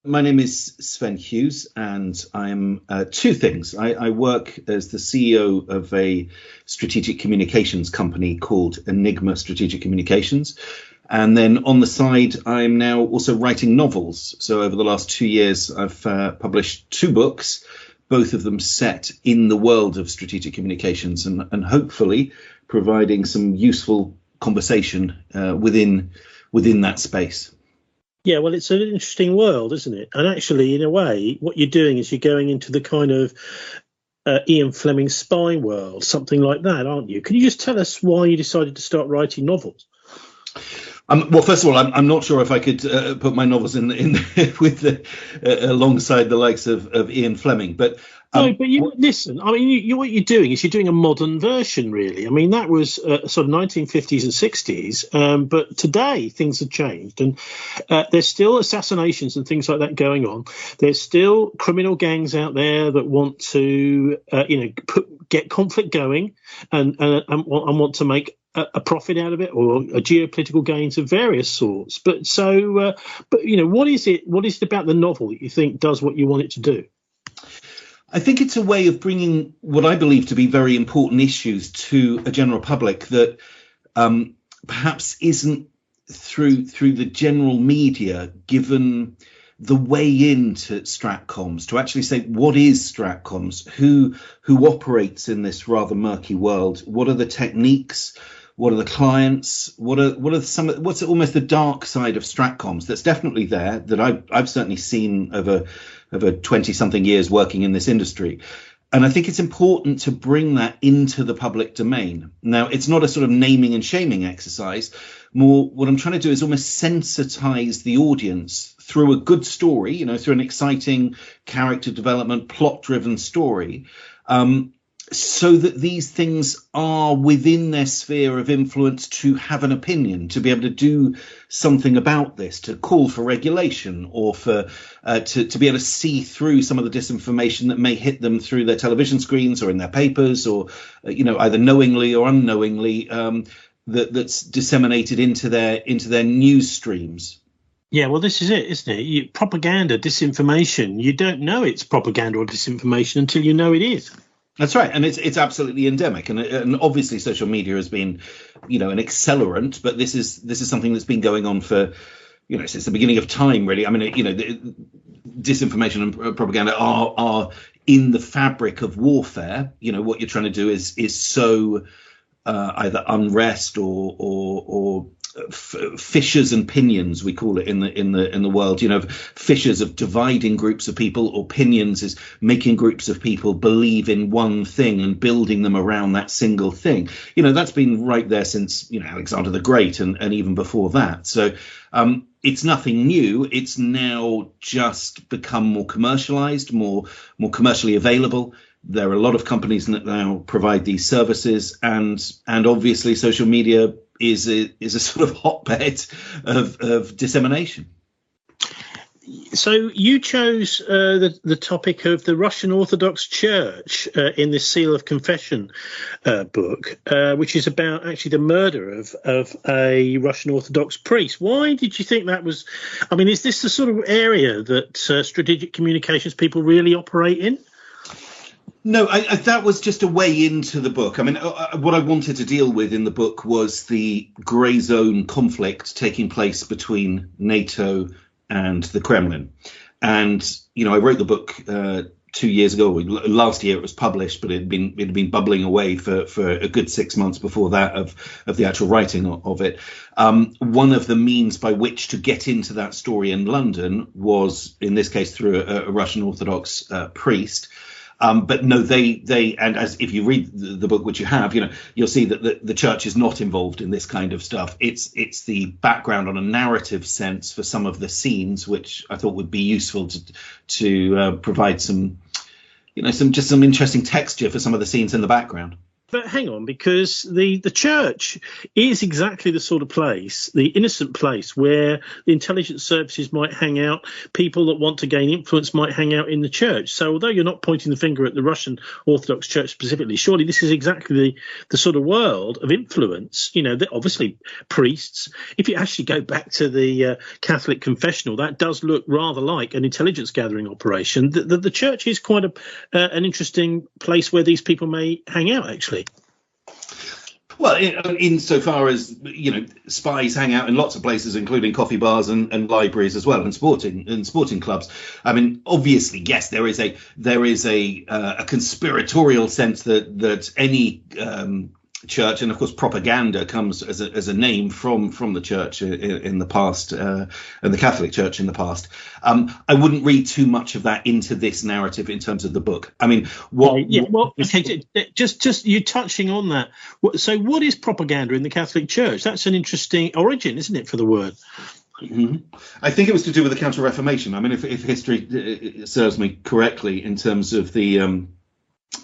My name is Sven Hughes, and I'm two things. I work as the CEO of a strategic communications company called Enigma Strategic Communications. And then on the side, I'm now also writing novels. So over the last 2 years, I've published two books, both of them set in the world of strategic communications and hopefully providing some useful conversation within that space. Yeah, well, it's an interesting world, isn't it? And actually, in a way, what you're doing is you're going into the kind of Ian Fleming spy world, something like that, aren't you? Can you just tell us why you decided to start writing novels? Well, first of all, I'm not sure if I could put my novels in with alongside the likes of Ian Fleming, but no, but listen. I mean, what you're doing is you're doing a modern version, really. I mean, that was sort of 1950s and 60s, but today things have changed, and there's still assassinations and things like that going on. There's still criminal gangs out there that want to, get conflict going and want to make a profit out of it, or a geopolitical gains of various sorts. But what is it? What is it about the novel that you think does what you want it to do? I think it's a way of bringing what I believe to be very important issues to a general public that perhaps isn't through the general media given the way into Stratcoms, to actually say what is Stratcoms, who operates in this rather murky world, what are the techniques, what are the clients, what's almost the dark side of Stratcoms that's definitely there, that I've certainly seen over 20-something years working in this industry. And I think it's important to bring that into the public domain. Now, it's not a sort of naming and shaming exercise. More, what I'm trying to do is almost sensitize the audience through a good story, through an exciting character development, plot-driven story, so that these things are within their sphere of influence to have an opinion, to be able to do something about this, to call for regulation, or for to be able to see through some of the disinformation that may hit them through their television screens or in their papers, or either knowingly or unknowingly that's disseminated into their news streams. Yeah, well, this is it, isn't it? Propaganda, disinformation. You don't know it's propaganda or disinformation until you know it is. That's right, and it's absolutely endemic, and obviously social media has been, an accelerant. But this is something that's been going on for, since the beginning of time, really. I mean, disinformation and propaganda are in the fabric of warfare. What you're trying to do is sow either unrest or fissures and pinions, we call it in the world. Fissures of dividing groups of people, or pinions is making groups of people believe in one thing and building them around that single thing. That's been right there since Alexander the Great and even before that. So it's nothing new. It's now just become more commercialized, more commercially available. There are a lot of companies that now provide these services, and obviously social media is a sort of hotbed of dissemination. So you chose the topic of the Russian Orthodox Church in this Seal of Confession book, which is about actually the murder of a Russian Orthodox priest. Why did you think that was? I mean, is this the sort of area that strategic communications people really operate in? No, that was just a way into the book. I mean, what I wanted to deal with in the book was the grey zone conflict taking place between NATO and the Kremlin. And, I wrote the book 2 years ago. Last year it was published, but it had been bubbling away for a good 6 months before that of the actual writing of it. One of the means by which to get into that story in London was, in this case, through a Russian Orthodox priest. But no, they and as if you read the book, which you have, you'll see that the church is not involved in this kind of stuff. It's the background on a narrative sense for some of the scenes, which I thought would be useful to provide some interesting texture for some of the scenes in the background. But hang on, because the church is exactly the sort of place, the innocent place where the intelligence services might hang out, people that want to gain influence might hang out in the church. So although you're not pointing the finger at the Russian Orthodox Church specifically, surely this is exactly the sort of world of influence, that obviously priests, if you actually go back to the Catholic confessional, that does look rather like an intelligence gathering operation. The church is quite an interesting place where these people may hang out, actually. Well, insofar as spies hang out in lots of places, including coffee bars and libraries as well, and sporting clubs. I mean, obviously, yes, there is a conspiratorial sense that any church, and of course propaganda comes as a name from the church in the past, and the Catholic Church in the past. I wouldn't read too much of that into this narrative in terms of the book. I mean, just you touching on that. So what is propaganda in the Catholic Church? That's an interesting origin, isn't it, for the word? Mm-hmm. I think it was to do with the Counter-Reformation. I mean, if history serves me correctly in terms of the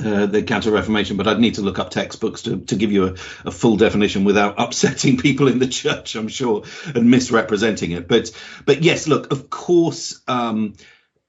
Counter-Reformation, but I'd need to look up textbooks to give you a full definition without upsetting people in the church, I'm sure, and misrepresenting it. But yes, look, of course, the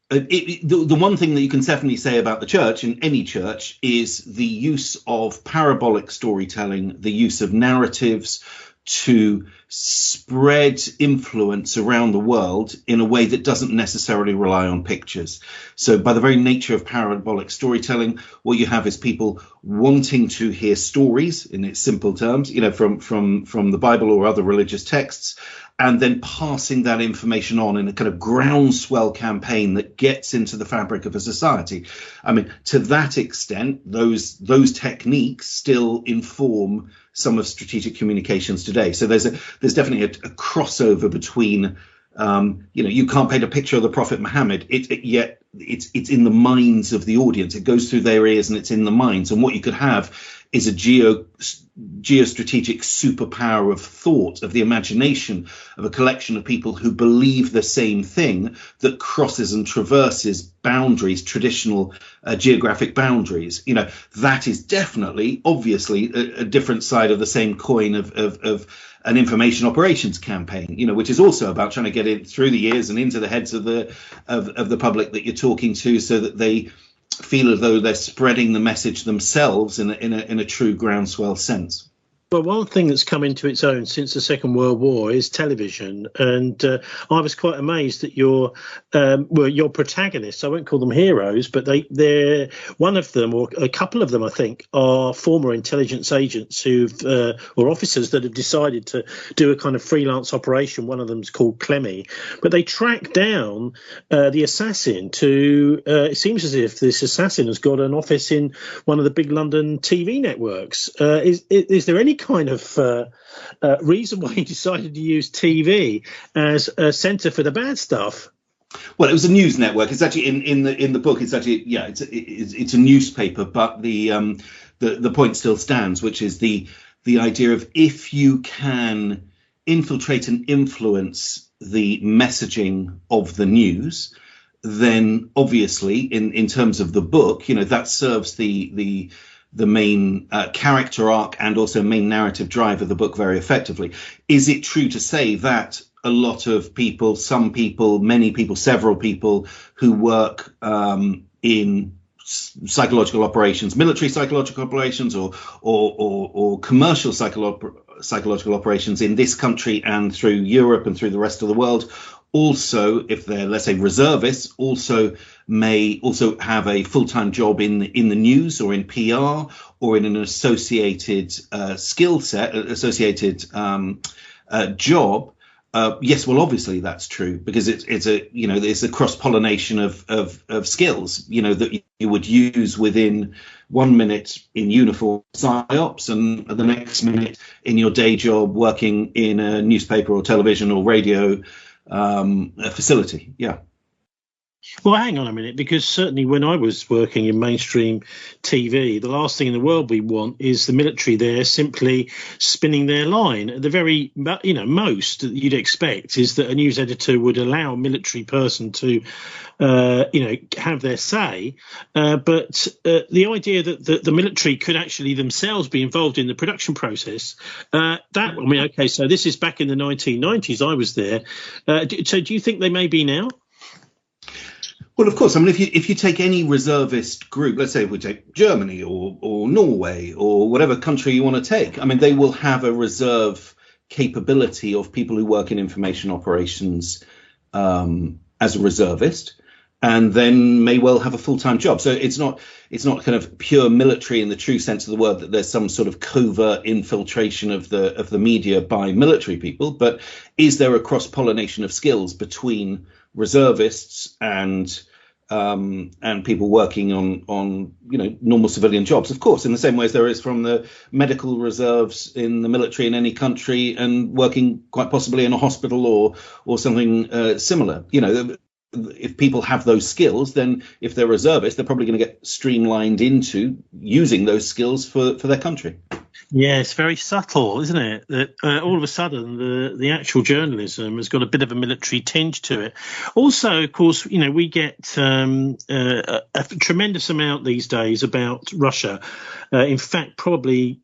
one thing that you can definitely say about the church, in any church, is the use of parabolic storytelling, the use of narratives to spread influence around the world in a way that doesn't necessarily rely on pictures. So by the very nature of parabolic storytelling, what you have is people wanting to hear stories in its simple terms, from the Bible or other religious texts, and then passing that information on in a kind of groundswell campaign that gets into the fabric of a society. I mean, to that extent, those techniques still inform some of strategic communications today. So there's definitely a crossover between, you can't paint a picture of the Prophet Muhammad, yet it's in the minds of the audience. It goes through their ears and it's in the minds. And what you could have is a geostrategic superpower of thought, of the imagination, of a collection of people who believe the same thing that crosses and traverses boundaries, traditional geographic boundaries. That is definitely, obviously, a different side of the same coin of an information operations campaign, which is also about trying to get it through the ears and into the heads of the public that you're talking to, so that they feel as though they're spreading the message themselves in a true groundswell sense. Well, one thing that's come into its own since the Second World War is television, and I was quite amazed that your protagonists, I won't call them heroes, but they're one of them, or a couple of them, I think, are former intelligence agents or officers that have decided to do a kind of freelance operation. One of them's called Clemmy, but they track down the assassin to. It seems as if this assassin has got an office in one of the big London TV networks. Is there any kind of reason why you decided to use TV as a centre for the bad stuff? Well, it was a news network. It's actually in the book. It's actually it's a newspaper, but the point still stands, which is the idea of, if you can infiltrate and influence the messaging of the news, then obviously in terms of the book, that serves the main character arc and also main narrative drive of the book very effectively. Is it true to say that a lot of people, some people, many people, several people who work in psychological operations, military psychological operations, or commercial psychological operations in this country and through Europe and through the rest of the world, also, if they're, let's say, reservists, may have a full-time job in the news or in PR or in an associated skill set, associated job? Yes, well, obviously that's true, because it's a cross-pollination of skills, that you would use within 1 minute in uniform psyops, and the next minute in your day job working in a newspaper or television or radio facility. Yeah. Well, hang on a minute, because certainly when I was working in mainstream TV, the last thing in the world we want is the military there simply spinning their line. The very, most that you'd expect is that a news editor would allow a military person to, have their say. But the idea that the military could actually themselves be involved in the production process, so this is back in the 1990s. I was there. So do you think they may be now? Well, of course. I mean, if you take any reservist group, let's say we take Germany or Norway or whatever country you want to take, I mean, they will have a reserve capability of people who work in information operations as a reservist, and then may well have a full-time job. So it's not kind of pure military in the true sense of the word, that there's some sort of covert infiltration of the media by military people. But is there a cross-pollination of skills between reservists and people working on normal civilian jobs? Of course, in the same way as there is from the medical reserves in the military in any country and working quite possibly in a hospital or something similar. If people have those skills, then if they're reservists, they're probably going to get streamlined into using those skills for their country. Yeah, it's very subtle, isn't it? That all of a sudden the actual journalism has got a bit of a military tinge to it. Also, of course, we get a tremendous amount these days about Russia. In fact, probably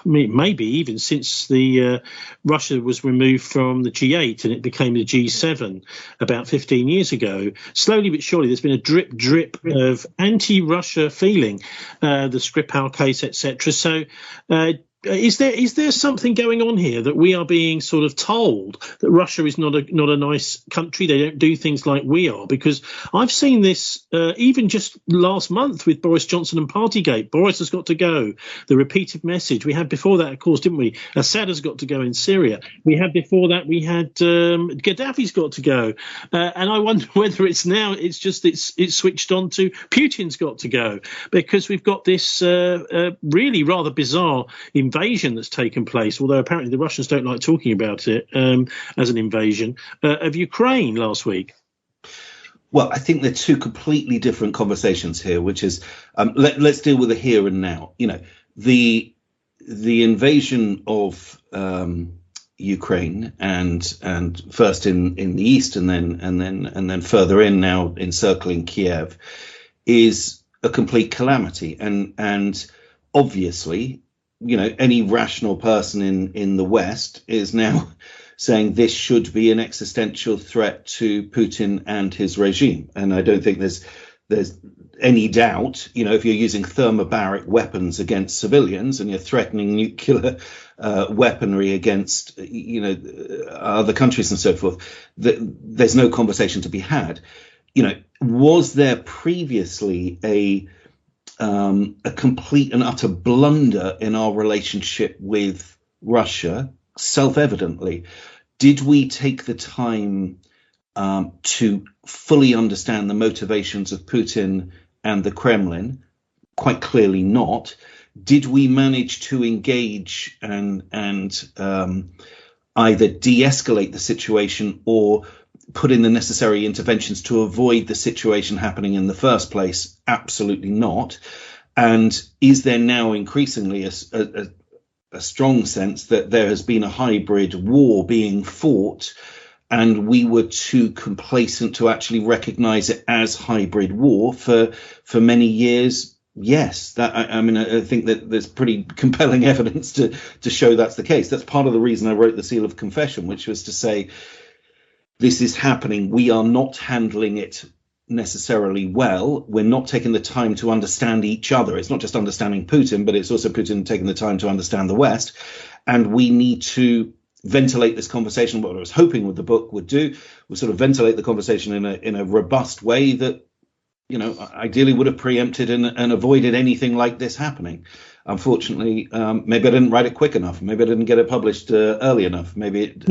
maybe even since the Russia was removed from the G8 and it became the G7 about 15 years ago. Slowly but surely, there's been a drip of anti-Russia feeling, the Skripal case, etc. So is there something going on here that we are being sort of told that Russia is not a nice country? They don't do things like we are, because I've seen this even just last month with Boris Johnson and Partygate. Boris has got to go. The repeated message we had before that, of course, didn't we? Assad has got to go in Syria. We had before that, we had Gaddafi's got to go, and I wonder whether it's switched on to Putin's got to go, because we've got this really rather bizarre invasion that's taken place, although apparently the Russians don't like talking about it as an invasion, of Ukraine last week. Well, I think they're two completely different conversations here, which is let's deal with the here and now. The invasion of Ukraine and first in the east and then further in now encircling Kiev is a complete calamity, and obviously any rational person in the West is now saying this should be an existential threat to Putin and his regime. And I don't think there's any doubt, if you're using thermobaric weapons against civilians and you're threatening nuclear weaponry against, other countries and so forth, there's no conversation to be had. Was there previously a complete and utter blunder in our relationship with Russia? Self-evidently. Did we take the time to fully understand the motivations of Putin and the Kremlin? Quite clearly not. Did we manage to engage and either de-escalate the situation or put in the necessary interventions to avoid the situation happening in the first place? Absolutely not. And is there now increasingly a strong sense that there has been a hybrid war being fought and we were too complacent to actually recognize it as hybrid war for many years? Yes, I think that there's pretty compelling evidence to show that's the case. That's part of the reason I wrote the Seal of Confession, which was to say, this is happening. We are not handling it necessarily well. We're not taking the time to understand each other. It's not just understanding Putin, but it's also Putin taking the time to understand the West. And we need to ventilate this conversation. What I was hoping what the book would do was sort of ventilate the conversation in a robust way that, ideally would have preempted and avoided anything like this happening. Unfortunately, maybe I didn't write it quick enough. Maybe I didn't get it published early enough. Maybe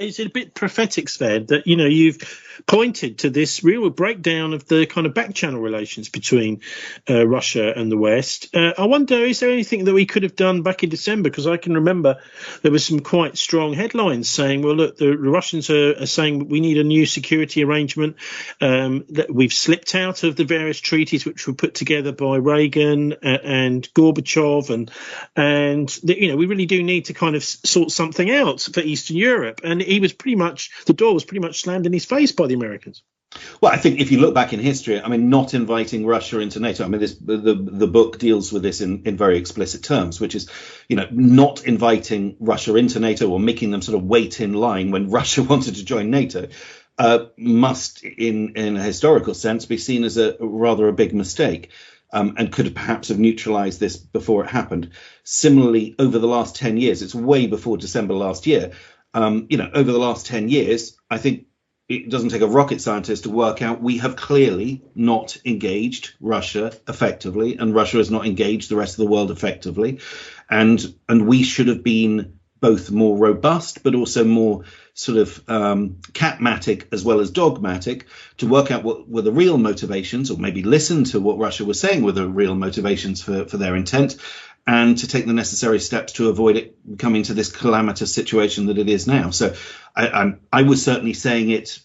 it's a bit prophetic, Sven, that you've pointed to this real breakdown of the kind of back-channel relations between Russia and the West. I wonder, is there anything that we could have done back in December? Because I can remember there were some quite strong headlines saying, well, look, the Russians are saying we need a new security arrangement, that we've slipped out of the various treaties which were put together by Reagan and Gorbachev, and we really do need to kind of sort something out for Eastern Europe. And the door was pretty much slammed in his face by the Americans. Well, I think if you look back in history, I mean, not inviting Russia into NATO, I mean, the book deals with this in very explicit terms, which is, not inviting Russia into NATO or making them sort of wait in line when Russia wanted to join NATO must, in a historical sense, be seen as a big mistake. And could perhaps have neutralized this before it happened. Similarly, over the last 10 years, it's way before December last year, over the last 10 years, I think it doesn't take a rocket scientist to work out we have clearly not engaged Russia effectively, and Russia has not engaged the rest of the world effectively. And we should have been both more robust, but also more sort of catmatic as well as dogmatic to work out what were the real motivations, or maybe listen to what Russia was saying were the real motivations for their intent, and to take the necessary steps to avoid it coming to this calamitous situation that it is now. So I was certainly saying it,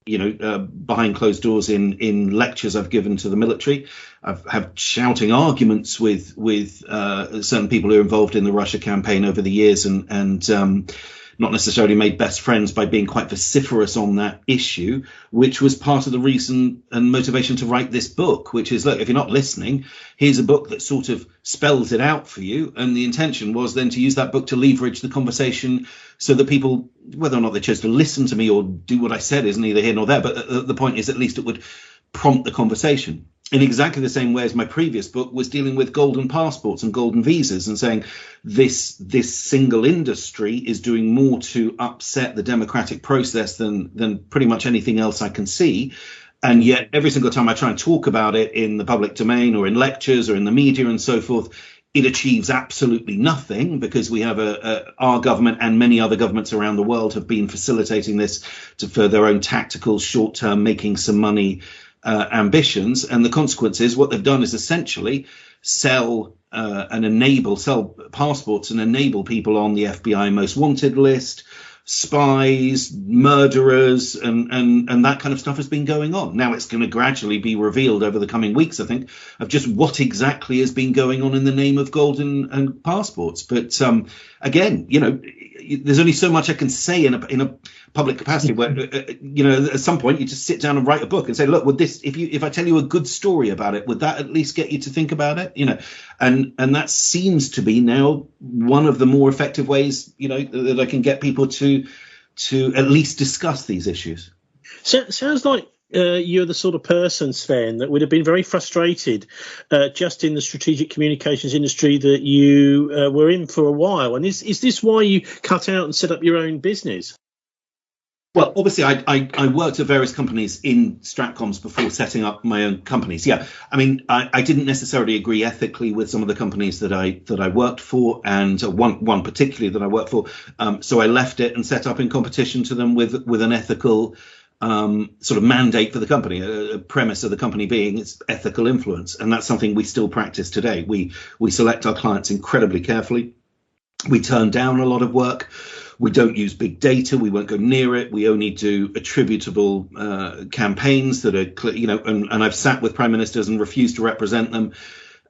behind closed doors in lectures I've given to the military. I've had shouting arguments with certain people who are involved in the Russia campaign over the years, and not necessarily made best friends by being quite vociferous on that issue, which was part of the reason and motivation to write this book, which is, look, if you're not listening, here's a book that sort of spells it out for you. And the intention was then to use that book to leverage the conversation so that people, whether or not they chose to listen to me or do what I said is neither here nor there. But the point is, at least it would prompt the conversation. In exactly the same way as my previous book was dealing with golden passports and golden visas and saying this single industry is doing more to upset the democratic process than pretty much anything else I can see. And yet every single time I try and talk about it in the public domain or in lectures or in the media and so forth, it achieves absolutely nothing, because we have our government and many other governments around the world have been facilitating this for their own tactical, short-term, making some money ambitions. And the consequence is what they've done is essentially sell passports and enable people on the FBI most wanted list, spies, murderers, and that kind of stuff has been going on. Now it's going to gradually be revealed over the coming weeks, I think, of just what exactly has been going on in the name of golden and passports. But again, there's only so much I can say in a public capacity where, at some point you just sit down and write a book and say, look, would this, if I tell you a good story about it, would that at least get you to think about it? And that seems to be now one of the more effective ways, that I can get people to at least discuss these issues. So, sounds like you're the sort of person, Sven, that would have been very frustrated just in the strategic communications industry that you were in for a while. And is this why you cut out and set up your own business? Well, obviously, I worked at various companies in Stratcoms before setting up my own companies. Yeah, I mean, I didn't necessarily agree ethically with some of the companies that I worked for, and one particularly that I worked for. So I left it and set up in competition to them with an ethical sort of mandate for the company, a premise of the company being its ethical influence. And that's something we still practice today. We select our clients incredibly carefully. We turn down a lot of work. We don't use big data. We won't go near it. We only do attributable campaigns that are, and I've sat with prime ministers and refused to represent them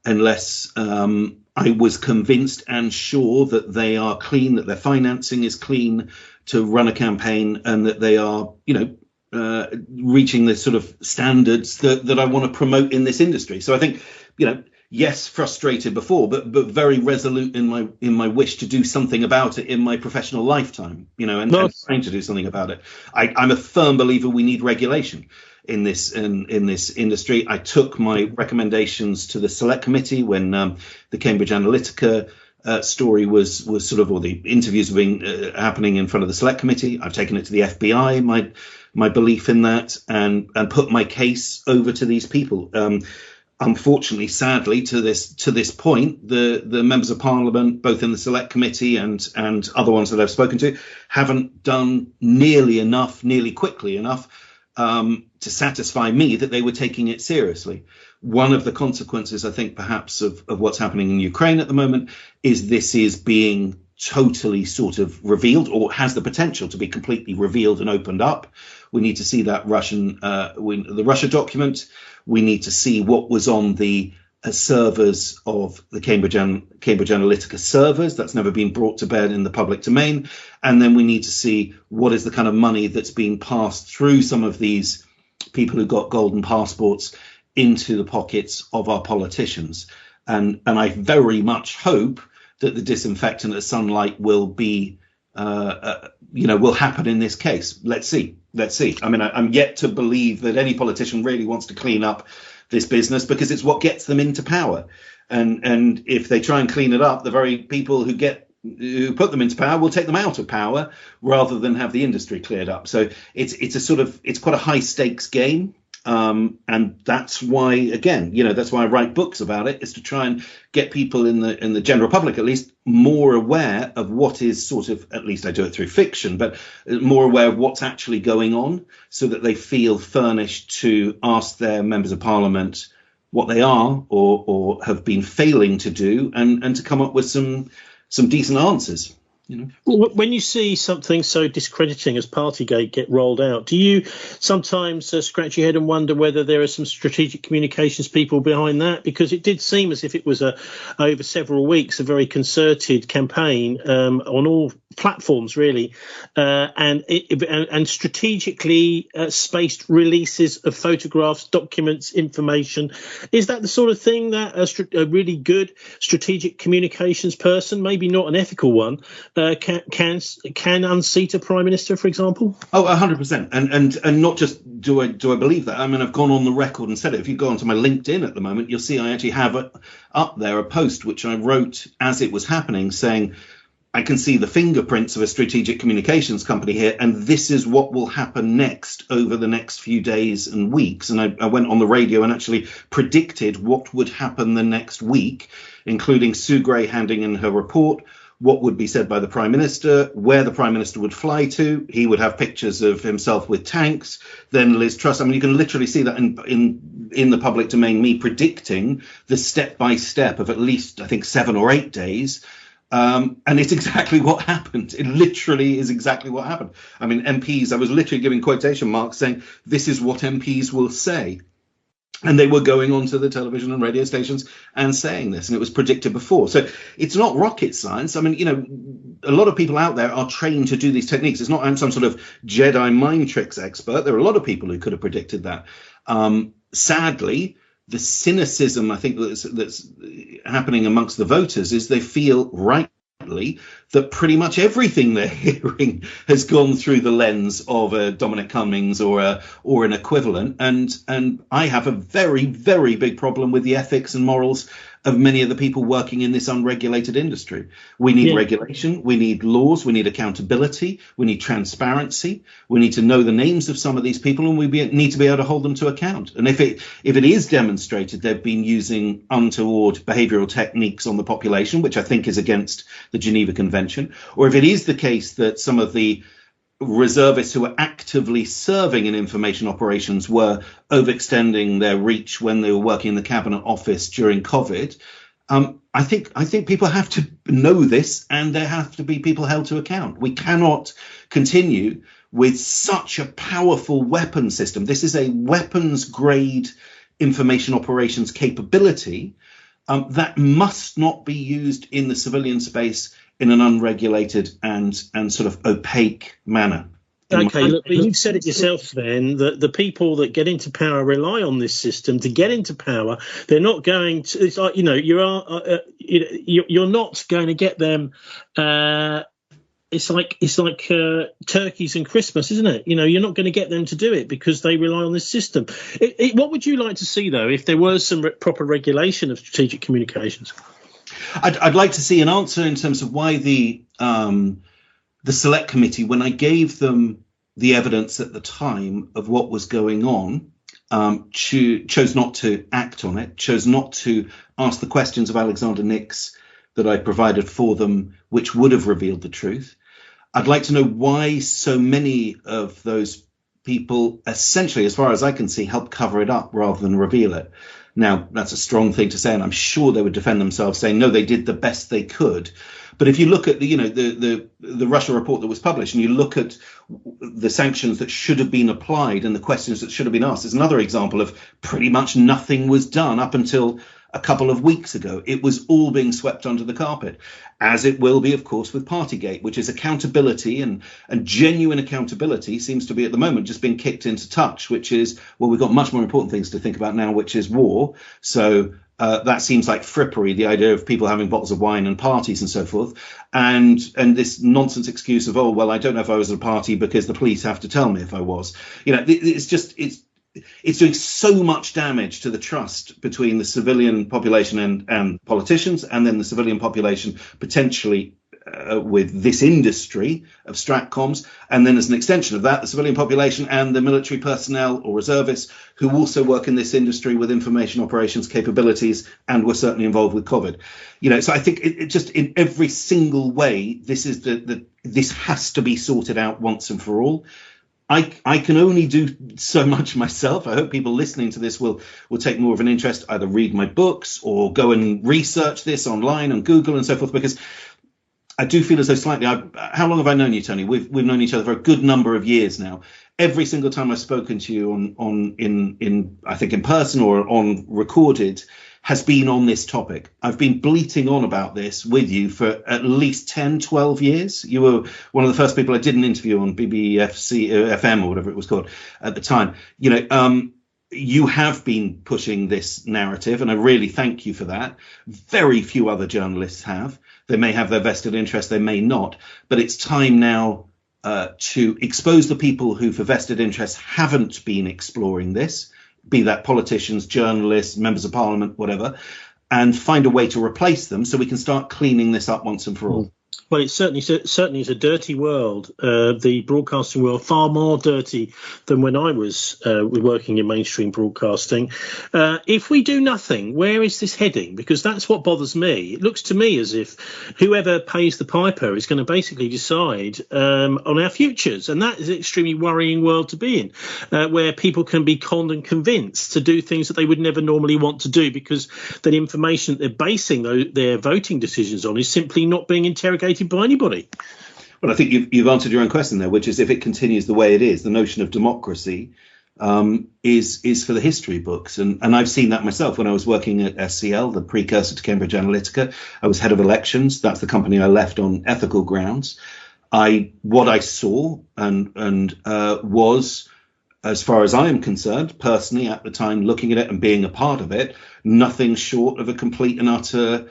unless I was convinced and sure that they are clean, that their financing is clean to run a campaign, and that they are, reaching the sort of standards that I want to promote in this industry. So I think, yes, frustrated before, but very resolute in my wish to do something about it in my professional lifetime, and trying to do something about it. I'm a firm believer we need regulation in this industry. I took my recommendations to the Select Committee when the Cambridge Analytica story was sort of, or the interviews were being happening in front of the Select Committee. I've taken it to the FBI, my belief in that, and put my case over to these people. Unfortunately, sadly, to this point, the members of Parliament, both in the Select Committee and other ones that I've spoken to, haven't done nearly quickly enough to satisfy me that they were taking it seriously. One of the consequences, I think, perhaps of what's happening in Ukraine at the moment is this is being totally sort of revealed, or has the potential to be completely revealed and opened up. We need to see that the Russia document. We need to see what was on the servers of the Cambridge Analytica servers. That's never been brought to bear in the public domain. And then we need to see what is the kind of money that's being passed through some of these people who got golden passports into the pockets of our politicians. And I very much hope that the disinfectant of sunlight will be, will happen in this case. Let's see. I mean, I'm yet to believe that any politician really wants to clean up this business, because it's what gets them into power. And if they try and clean it up, the very people who put them into power will take them out of power rather than have the industry cleared up. So it's quite a high stakes game. And that's why, again, that's why I write books about it, is to try and get people in the general public, at least, more aware of what is sort of, at least I do it through fiction, but more aware of what's actually going on, so that they feel furnished to ask their members of parliament what they are or have been failing to do, and to come up with some decent answers. Well, when you see something so discrediting as Partygate get rolled out, do you sometimes scratch your head and wonder whether there are some strategic communications people behind that? Because it did seem as if it was over several weeks, a very concerted campaign on all platforms, really, and strategically spaced releases of photographs, documents, information. Is that the sort of thing that a really good strategic communications person, maybe not an ethical one, can unseat a prime minister, for example? Oh, 100%. And not just do I believe that. I mean, I've gone on the record and said it. If you go onto my LinkedIn at the moment, you'll see I actually have up there a post which I wrote as it was happening, saying, I can see the fingerprints of a strategic communications company here, and this is what will happen next over the next few days and weeks. And I went on the radio and actually predicted what would happen the next week, including Sue Gray handing in her report, what would be said by the Prime Minister, where the Prime Minister would fly to. He would have pictures of himself with tanks. Then Liz Truss. I mean, you can literally see that in the public domain, me predicting the step-by-step of at least, I think, 7 or 8 days. And it's exactly what happened. It literally is exactly what happened. I mean, MPs, I was literally giving quotation marks saying, this is what MPs will say. And they were going onto the television and radio stations and saying this, and it was predicted before. So it's not rocket science. I mean, a lot of people out there are trained to do these techniques. It's not, I'm some sort of Jedi mind tricks expert. There are a lot of people who could have predicted that. Sadly, the cynicism, I think, that's happening amongst the voters is they feel rightly that pretty much everything they're hearing has gone through the lens of a Dominic Cummings or an equivalent. And I have a very, very big problem with the ethics and morals of many of the people working in this unregulated industry. We need regulation, we need laws, we need accountability, we need transparency, we need to know the names of some of these people, and we need to be able to hold them to account. And if it is demonstrated they've been using untoward behavioural techniques on the population, which I think is against the Geneva Convention, or if it is the case that some of the reservists who were actively serving in information operations were overextending their reach when they were working in the Cabinet Office during COVID, I think people have to know this, and there have to be people held to account. We cannot continue with such a powerful weapon system. This is a weapons grade information operations capability that must not be used in the civilian space in an unregulated and sort of opaque manner. Okay, look, you've said it yourself then, that the people that get into power rely on this system to get into power. They're not going to, it's like, you're not going to get them. It's like turkeys and Christmas, isn't it? You're not going to get them to do it because they rely on this system. What would you like to see, though, if there was some proper regulation of strategic communications? I'd like to see an answer in terms of why the select committee, when I gave them the evidence at the time of what was going on, chose not to act on it, chose not to ask the questions of Alexander Nix that I provided for them, which would have revealed the truth. I'd like to know why so many of those people essentially, as far as I can see, help cover it up rather than reveal it. Now, that's a strong thing to say, and I'm sure they would defend themselves saying, no, they did the best they could. But if you look at the Russia report that was published, and you look at the sanctions that should have been applied and the questions that should have been asked, it's another example of pretty much nothing was done up until a couple of weeks ago. It was all being swept under the carpet, as it will be, of course, with Partygate, which is accountability, and genuine accountability seems to be at the moment just being kicked into touch, which is, well, we've got much more important things to think about now, which is war. So that seems like frippery, the idea of people having bottles of wine and parties and so forth. And this nonsense excuse of, oh, well, I don't know if I was at a party because the police have to tell me if I was. It's doing so much damage to the trust between the civilian population and politicians, and then the civilian population potentially with this industry of Stratcoms, and then as an extension of that, the civilian population and the military personnel or reservists who also work in this industry with information operations capabilities and were certainly involved with COVID. So I think it just in every single way, this is this has to be sorted out once and for all. I can only do so much myself. I hope people listening to this will take more of an interest, either read my books or go and research this online on Google and so forth, because I do feel as though slightly, how long have I known you, Tony? We've known each other for a good number of years now. Every single time I've spoken to you in I think in person or on recorded has been on this topic. I've been bleating on about this with you for at least 10, 12 years. You were one of the first people I did an interview on BBFC FM or whatever it was called at the time. You have been pushing this narrative, and I really thank you for that. Very few other journalists have. They may have their vested interest, they may not, but it's time now to expose the people who, for vested interests, haven't been exploring this, be that politicians, journalists, members of parliament, whatever, and find a way to replace them so we can start cleaning this up once and for all. Well, it certainly is a dirty world, the broadcasting world, far more dirty than when I was working in mainstream broadcasting. If we do nothing, where is this heading? Because that's what bothers me. It looks to me as if whoever pays the piper is going to basically decide on our futures. And that is an extremely worrying world to be in, where people can be conned and convinced to do things that they would never normally want to do because the information that they're basing their voting decisions on is simply not being interrogated by anybody. Well, I think you've answered your own question there, which is if it continues the way it is, the notion of democracy is for the history books. And I've seen that myself when I was working at SCL, the precursor to Cambridge Analytica. I was head of elections. That's the company I left on ethical grounds. What I saw and was, as far as I am concerned, personally at the time, looking at it and being a part of it, nothing short of a complete and utter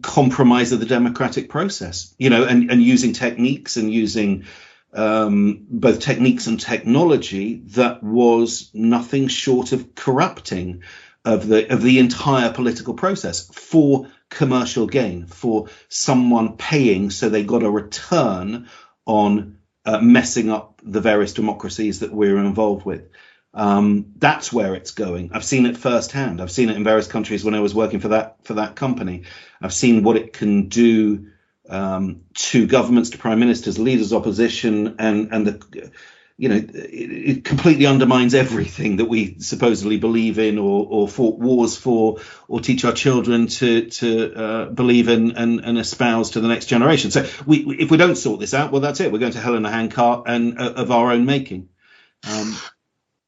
compromise of the democratic process, and using techniques and using both techniques and technology that was nothing short of corrupting of the entire political process for commercial gain, for someone paying so they got a return on messing up the various democracies that we're involved with. That's where it's going. I've seen it firsthand. I've seen it in various countries when I was working for that company. I've seen what it can do to governments, to prime ministers, leaders, opposition, and it completely undermines everything that we supposedly believe in or fought wars for or teach our children to believe in and espouse to the next generation. So if we don't sort this out, well, that's it. We're going to hell in a handcart and of our own making.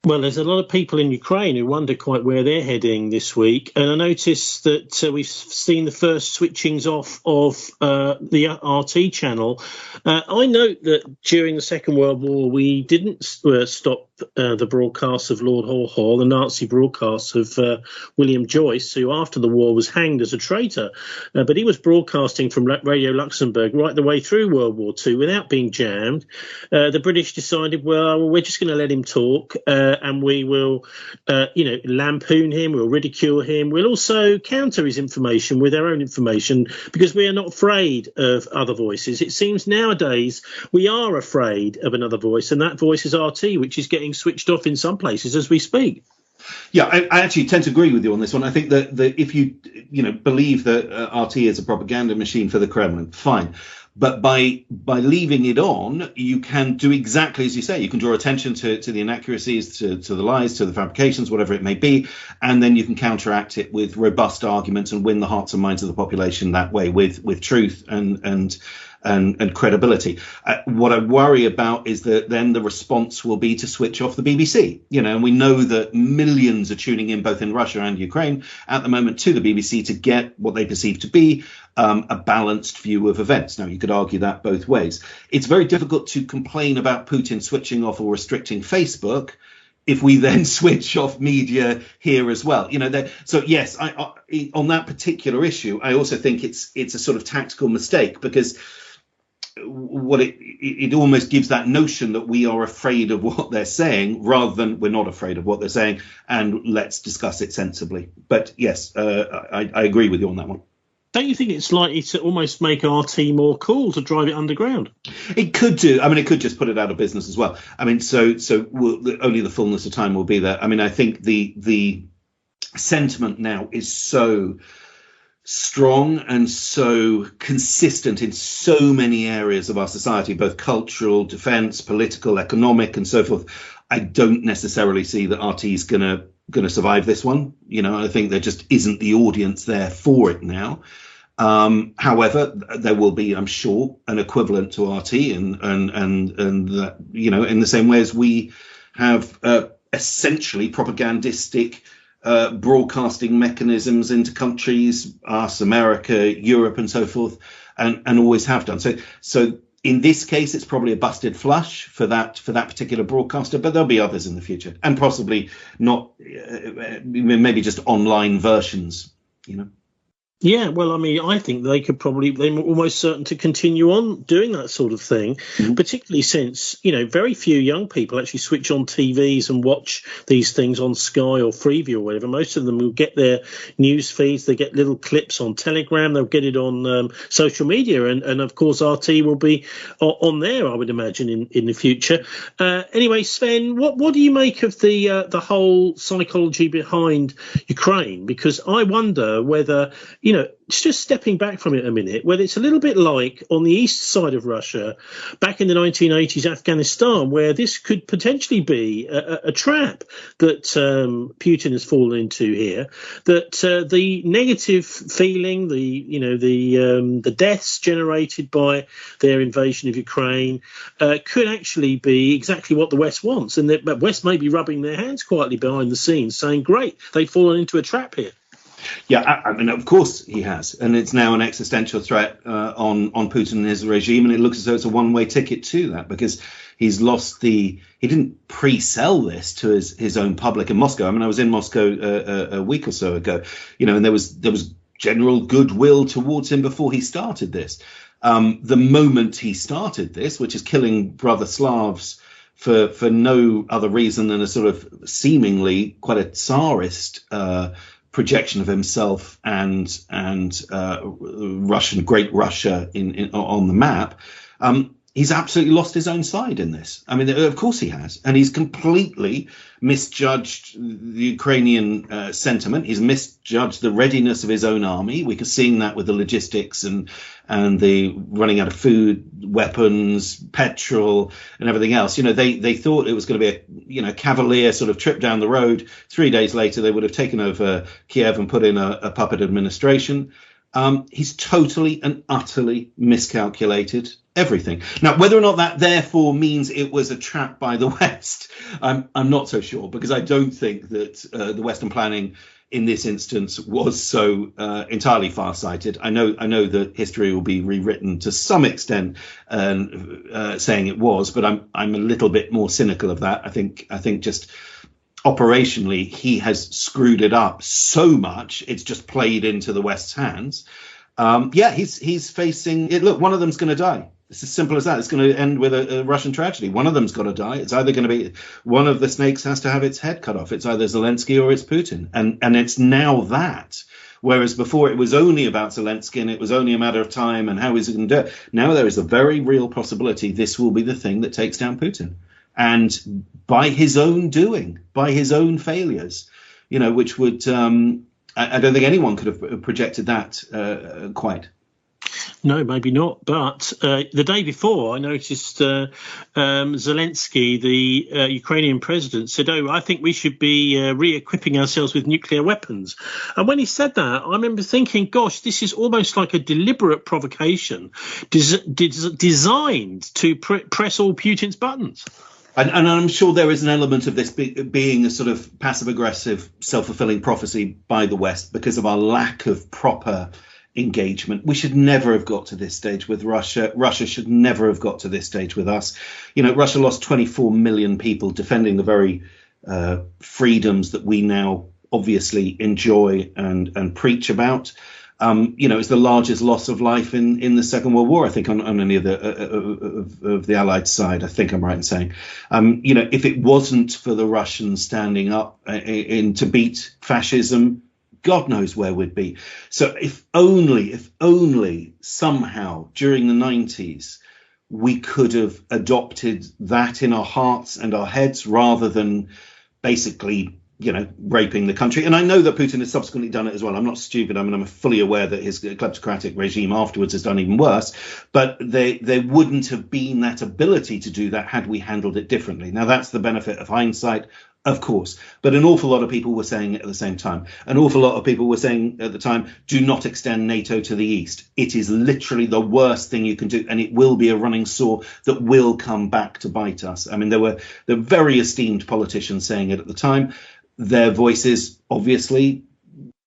Well, there's a lot of people in Ukraine who wonder quite where they're heading this week. And I noticed that we've seen the first switchings off of the RT channel. I note that during the Second World War, we didn't stop the broadcasts of Lord Haw Haw, the Nazi broadcasts of William Joyce, who after the war was hanged as a traitor. But he was broadcasting from Radio Luxembourg right the way through World War II without being jammed. The British decided, well, we're just going to let him talk. And we will, lampoon him, we'll ridicule him. We'll also counter his information with our own information because we are not afraid of other voices. It seems nowadays we are afraid of another voice, and that voice is RT, which is getting switched off in some places as we speak. Yeah, I actually tend to agree with you on this one. I think that if you believe that RT is a propaganda machine for the Kremlin, fine. But by leaving it on, you can do exactly as you say. You can draw attention to the inaccuracies, to the lies, to the fabrications, whatever it may be, and then you can counteract it with robust arguments and win the hearts and minds of the population that way with truth and credibility. What I worry about is that then the response will be to switch off the BBC. And we know that millions are tuning in both in Russia and Ukraine at the moment to the BBC to get what they perceive to be a balanced view of events. Now, you could argue that both ways. It's very difficult to complain about Putin switching off or restricting Facebook if we then switch off media here as well. So yes, I on that particular issue, I also think it's a sort of tactical mistake, because what it almost gives that notion that we are afraid of what they're saying, rather than we're not afraid of what they're saying and let's discuss it sensibly. But yes, I agree with you on that one. Don't you think it's likely to almost make RT more cool to drive it underground? It could do. I mean, it could just put it out of business as well. I mean, so only the fullness of time will be there. I mean, I think the sentiment now is so strong and so consistent in so many areas of our society, both cultural, defence, political, economic, and so forth. I don't necessarily see that RT is going to survive this one. I think there just isn't the audience there for it now. However, there will be, I'm sure, an equivalent to RT, and that, in the same way as we have essentially propagandistic broadcasting mechanisms into countries, us, America, Europe, and so forth, and always have done. So in this case, it's probably a busted flush for that particular broadcaster, but there'll be others in the future, and possibly not, maybe just online versions, Yeah, well, I mean, I think they're almost certain to continue on doing that sort of thing, particularly since, very few young people actually switch on TVs and watch these things on Sky or Freeview or whatever. Most of them will get their news feeds, they get little clips on Telegram, they'll get it on social media, and of course RT will be on there, I would imagine, in the future. Anyway, Sven, what do you make of the whole psychology behind Ukraine? Because I wonder whether, just stepping back from it a minute, whether it's a little bit like on the east side of Russia back in the 1980s, Afghanistan, where this could potentially be a trap that Putin has fallen into here, that the negative feeling, the deaths generated by their invasion of Ukraine could actually be exactly what the West wants, and that West may be rubbing their hands quietly behind the scenes saying, great, they've fallen into a trap here. Yeah, I mean, of course he has. And it's now an existential threat on Putin and his regime. And it looks as though it's a one-way ticket to that, because he's lost he didn't pre-sell this to his own public in Moscow. I mean, I was in Moscow a week or so ago, and there was general goodwill towards him before he started this. The moment he started this, which is killing brother Slavs for no other reason than a sort of seemingly quite a Tsarist projection of himself and Great Russia on the map, he's absolutely lost his own side in this. I mean, of course he has, and he's completely misjudged the Ukrainian sentiment. He's misjudged the readiness of his own army. We're seeing that with the logistics and the running out of food, weapons, petrol, and everything else. They thought it was going to be a cavalier sort of trip down the road. 3 days later, they would have taken over Kiev and put in a puppet administration. He's totally and utterly miscalculated everything. Now, whether or not that therefore means it was a trap by the West, I'm not so sure, because I don't think that the Western planning in this instance was so entirely far-sighted. I know that history will be rewritten to some extent, saying it was, but I'm a little bit more cynical of that. I think just operationally he has screwed it up so much it's just played into the West's hands. He's facing it. Look, one of them's going to die. It's as simple as that. It's going to end with a Russian tragedy. One of them's got to die. It's either going to be one of the snakes has to have its head cut off. It's either Zelensky or it's Putin. And it's now that. Whereas before it was only about Zelensky and it was only a matter of time and how is it going to do it. Now there is a very real possibility this will be the thing that takes down Putin. And by his own doing, by his own failures, which would I don't think anyone could have projected that quite. No, maybe not. But the day before, I noticed Zelensky, the Ukrainian president, said, I think we should be re-equipping ourselves with nuclear weapons. And when he said that, I remember thinking, gosh, this is almost like a deliberate provocation designed to press all Putin's buttons. And I'm sure there is an element of this being a sort of passive-aggressive, self-fulfilling prophecy by the West because of our lack of proper engagement. We should never have got to this stage with Russia. Russia should never have got to this stage with us. Russia lost 24 million people defending the very freedoms that we now obviously enjoy and preach about. It's the largest loss of life in the Second World War, I think, on any of the Allied side. I think I'm right in saying, if it wasn't for the Russians standing up to beat fascism, God knows where we'd be. So if only somehow during the 90s we could have adopted that in our hearts and our heads rather than basically, raping the country. And I know that Putin has subsequently done it as well. I'm not stupid. I mean, I'm fully aware that his kleptocratic regime afterwards has done even worse. But there wouldn't have been that ability to do that had we handled it differently. Now, that's the benefit of hindsight. Of course, but an awful lot of people were saying it at the same time. An awful lot of people were saying at the time, do not extend NATO to the east. It is literally the worst thing you can do, and it will be a running sore that will come back to bite us. I mean, there were very esteemed politicians saying it at the time. Their voices, obviously,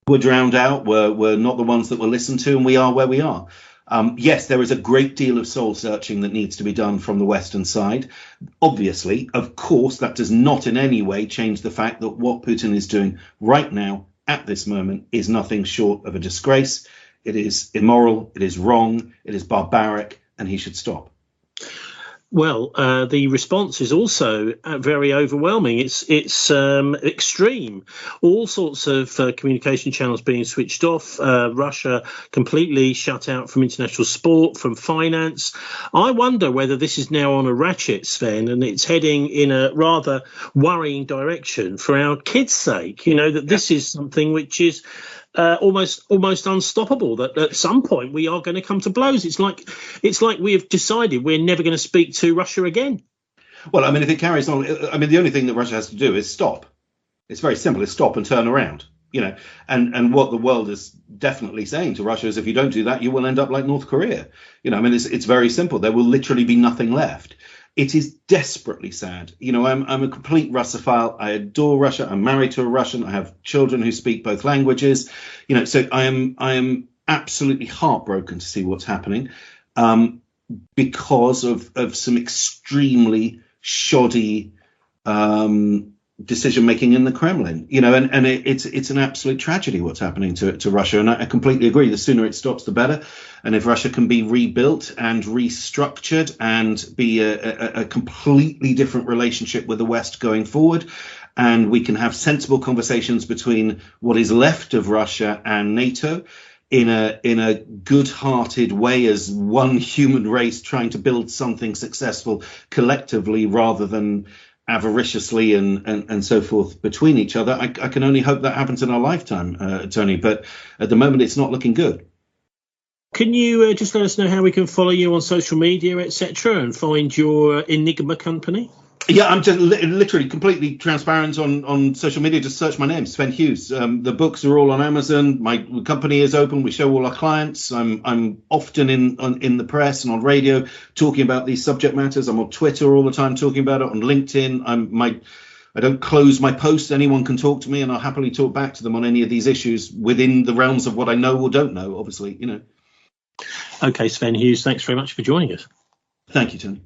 were drowned out, were not the ones that were listened to, and we are where we are. Yes, there is a great deal of soul searching that needs to be done from the Western side. Obviously, of course, that does not in any way change the fact that what Putin is doing right now at this moment is nothing short of a disgrace. It is immoral. It is wrong. It is barbaric, and he should stop. Well, the response is also very overwhelming. It's extreme. All sorts of communication channels being switched off. Russia completely shut out from international sport, from finance. I wonder whether this is now on a ratchet, Sven, and it's heading in a rather worrying direction for our kids' sake. That this is something which is almost unstoppable, that at some point we are going to come to blows. It's like we have decided we're never going to speak to Russia again. Well, I mean, if it carries on, the only thing that Russia has to do is stop. It's very simple. It's stop and turn around, and what the world is definitely saying to Russia is if you don't do that, you will end up like North Korea. It's very simple. There will literally be nothing left. It is desperately sad. I'm a complete Russophile. I adore Russia. I'm married to a Russian. I have children who speak both languages. So I am absolutely heartbroken to see what's happening because of some extremely shoddy decision making in the Kremlin. And it's an absolute tragedy what's happening to Russia. And I completely agree. The sooner it stops, the better. And if Russia can be rebuilt and restructured and be a completely different relationship with the West going forward, and we can have sensible conversations between what is left of Russia and NATO in a good-hearted way as one human race trying to build something successful collectively rather than avariciously and so forth between each other. I can only hope that happens in our lifetime, Tony, but at the moment it's not looking good. Can you just let us know how we can follow you on social media, etc., and find your Enigma company? Yeah, I'm just literally completely transparent on social media. Just search my name, Sven Hughes. The books are all on Amazon. My company is open. We show all our clients. I'm often in the press and on radio talking about these subject matters. I'm on Twitter all the time talking about it. On LinkedIn, I don't close my posts. Anyone can talk to me, and I'll happily talk back to them on any of these issues within the realms of what I know or don't know. Obviously, Okay, Sven Hughes, thanks very much for joining us. Thank you, Tony.